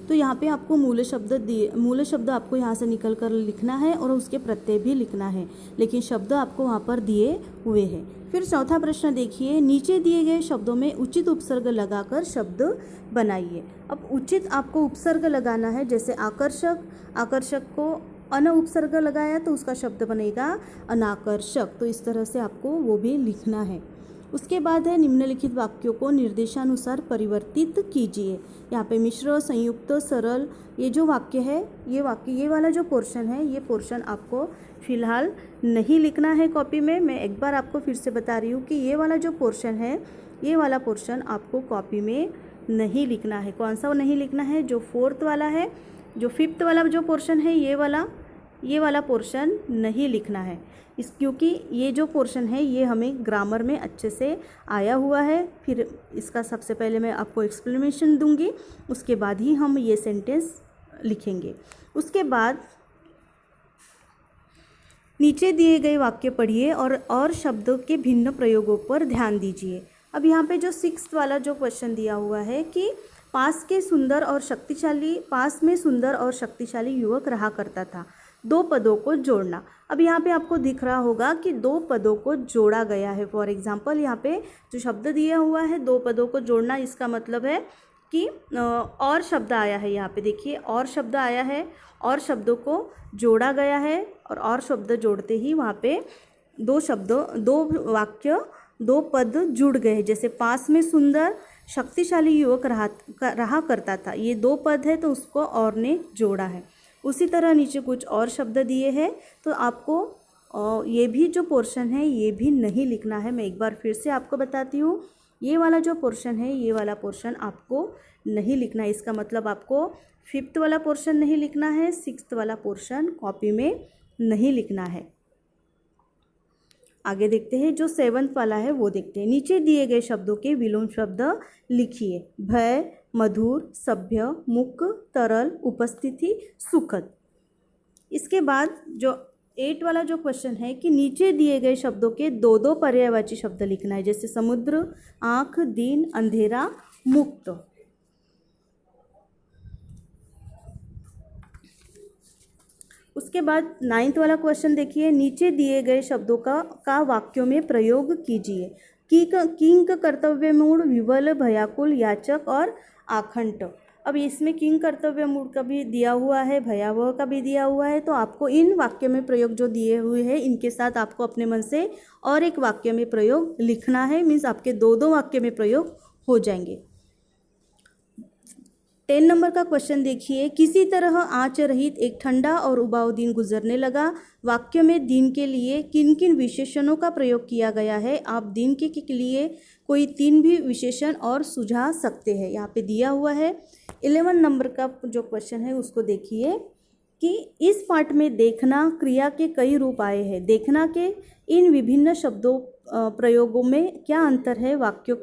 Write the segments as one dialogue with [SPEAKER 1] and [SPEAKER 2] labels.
[SPEAKER 1] तो यहाँ पे आपको मूल शब्द आपको यहाँ से निकल कर लिखना है और उसके प्रत्यय भी लिखना है, लेकिन शब्द आपको वहाँ पर दिए हुए हैं। फिर चौथा प्रश्न देखिए, नीचे दिए गए शब्दों में उचित उपसर्ग लगाकर शब्द बनाइए। अब उचित आपको उपसर्ग लगाना है, जैसे आकर्षक, आकर्षक को अन उपसर्ग लगाया तो उसका शब्द बनेगा अनाकर्षक। तो इस तरह से आपको वो भी लिखना है। उसके बाद है निम्नलिखित वाक्यों को निर्देशानुसार परिवर्तित कीजिए। यहाँ पे मिश्र, संयुक्त, सरल, ये जो वाक्य है, ये वाला जो पोर्शन है, ये पोर्शन आपको फिलहाल नहीं लिखना है कॉपी में। मैं एक बार आपको फिर से बता रही हूँ कि ये वाला जो पोर्शन है, ये वाला पोर्शन आपको कॉपी में नहीं लिखना है। कौन सा नहीं लिखना है? जो फोर्थ वाला है, जो फिफ्थ वाला जो पोर्शन है, ये वाला पोर्शन नहीं लिखना है। क्योंकि ये जो पोर्शन है ये हमें ग्रामर में अच्छे से आया हुआ है। फिर इसका सबसे पहले मैं आपको एक्सप्लेनेशन दूंगी, उसके बाद ही हम ये सेंटेंस लिखेंगे। उसके बाद नीचे दिए गए वाक्य पढ़िए और शब्दों के भिन्न प्रयोगों पर ध्यान दीजिए। अब यहाँ पे जो सिक्स्थ वाला जो क्वेश्चन दिया हुआ है कि पास में सुंदर और शक्तिशाली युवक रहा करता था, दो पदों को जोड़ना। अब यहाँ पे आपको दिख रहा होगा कि दो पदों को जोड़ा गया है। फॉर एग्जांपल यहाँ पे जो शब्द दिया हुआ है दो पदों को जोड़ना, इसका मतलब है कि और शब्द आया है। यहाँ पे देखिए और शब्द आया है और शब्दों को जोड़ा गया है, और शब्द जोड़ते ही वहाँ पे दो वाक्य, दो पद जुड़ गए। जैसे पास में सुंदर शक्तिशाली युवक रहा करता था, ये दो पद है तो उसको और ने जोड़ा है। उसी तरह नीचे कुछ और शब्द दिए हैं, तो आपको ये भी जो पोर्शन है ये भी नहीं लिखना है। मैं एक बार फिर से आपको बताती हूँ, ये वाला जो पोर्शन है ये वाला पोर्शन आपको नहीं लिखना है। इसका मतलब आपको फिफ्थ वाला पोर्शन नहीं लिखना है, सिक्स्थ वाला पोर्शन कॉपी में नहीं लिखना है। आगे देखते हैं, जो सेवंथ वाला है वो देखते हैं। नीचे दिए गए शब्दों के विलोम शब्द लिखिए। भय, मधुर, सभ्य, मुक, तरल, उपस्थिति, सुखद। इसके बाद जो 8 वाला जो क्वेश्चन है कि नीचे दिए गए शब्दों के दो पर्यायवाची शब्द लिखना है, जैसे समुद्र, आँख, दिन, अंधेरा, मुक्त। उसके बाद 9th वाला क्वेश्चन देखिए, नीचे दिए गए शब्दों का वाक्यों में प्रयोग कीजिए। किंक, कर्तव्य मूढ़, विवल, भयाकुल, याचक और आखंड। अब इसमें किंग कर्तव्य मूढ़ का भी दिया हुआ है, भयावह का भी दिया हुआ है, तो आपको इन वाक्य में प्रयोग जो दिए हुए हैं इनके साथ आपको अपने मन से और एक वाक्य में प्रयोग लिखना है। मीन्स आपके दो वाक्य में प्रयोग हो जाएंगे। 10 नंबर का क्वेश्चन देखिए, किसी तरह आँच रहित एक ठंडा और उबाऊ दिन गुजरने लगा। वाक्य में दिन के लिए किन किन विशेषणों का प्रयोग किया गया है? आप दिन के लिए कोई 3 भी विशेषण और सुझा सकते हैं, यहाँ पे दिया हुआ है। 11 नंबर का जो क्वेश्चन है उसको देखिए कि इस पाठ में देखना क्रिया के कई रूप आए हैं। देखना के इन विभिन्न शब्दों प्रयोगों में क्या अंतर है, वाक्य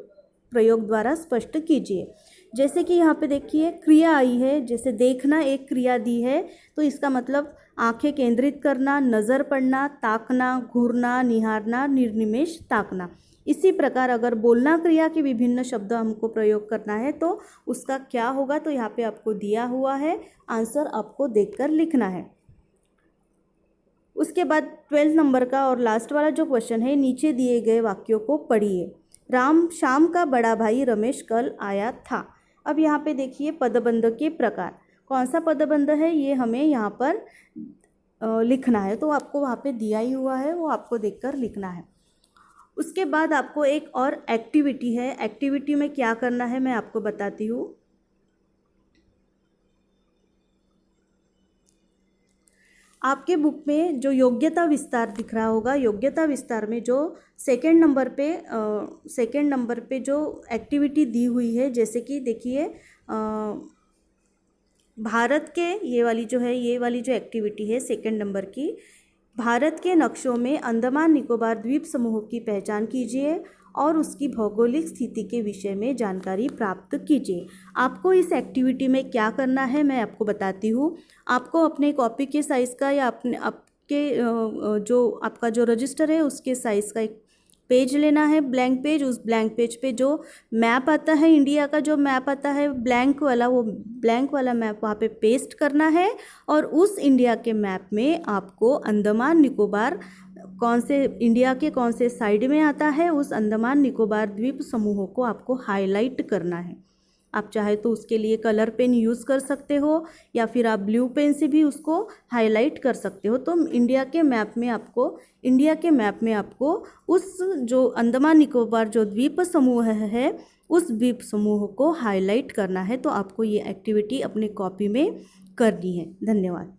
[SPEAKER 1] प्रयोग द्वारा स्पष्ट कीजिए। जैसे कि यहाँ पे देखिए क्रिया आई है, जैसे देखना एक क्रिया दी है, तो इसका मतलब आंखें केंद्रित करना, नज़र पड़ना, ताकना, घूरना, निहारना, निर्निमेष ताकना। इसी प्रकार अगर बोलना क्रिया के विभिन्न शब्द हमको प्रयोग करना है तो उसका क्या होगा, तो यहाँ पे आपको दिया हुआ है, आंसर आपको देखकर लिखना है। उसके बाद 12 नंबर का और लास्ट वाला जो क्वेश्चन है, नीचे दिए गए वाक्यों को पढ़िए। श्याम का बड़ा भाई रमेश कल आया था। अब यहाँ पे देखिए पदबंध के प्रकार, कौन सा पदबंध है ये हमें यहाँ पर लिखना है, तो आपको वहाँ पे दिया ही हुआ है, वो आपको देखकर लिखना है। उसके बाद आपको एक और एक्टिविटी है। एक्टिविटी में क्या करना है मैं आपको बताती हूँ। आपके बुक में जो योग्यता विस्तार दिख रहा होगा, योग्यता विस्तार में जो सेकंड नंबर पे जो एक्टिविटी दी हुई है, जैसे कि देखिए भारत के ये वाली जो एक्टिविटी है सेकंड नंबर की, भारत के नक्शों में अंडमान निकोबार द्वीप समूह की पहचान कीजिए और उसकी भौगोलिक स्थिति के विषय में जानकारी प्राप्त कीजिए। आपको इस एक्टिविटी में क्या करना है मैं आपको बताती हूँ। आपको अपने कॉपी के साइज़ का या आपके जो आपका जो रजिस्टर है उसके साइज़ का एक पेज लेना है, ब्लैंक पेज। उस ब्लैंक पेज पे जो मैप आता है, इंडिया का जो मैप आता है ब्लैंक वाला, वो ब्लैंक वाला मैप वहाँ पे पेस्ट करना है। और उस इंडिया के मैप में आपको अंडमान निकोबार कौन से इंडिया के कौन से साइड में आता है, उस अंडमान निकोबार द्वीप समूहों को आपको हाईलाइट करना है। आप चाहे तो उसके लिए कलर पेन यूज़ कर सकते हो, या फिर आप ब्लू पेन से भी उसको हाईलाइट कर सकते हो। तो इंडिया के मैप में आपको उस जो अंडमान निकोबार जो द्वीप समूह है, उस द्वीप समूह को हाईलाइट करना है। तो आपको ये एक्टिविटी अपने कॉपी में करनी है। धन्यवाद।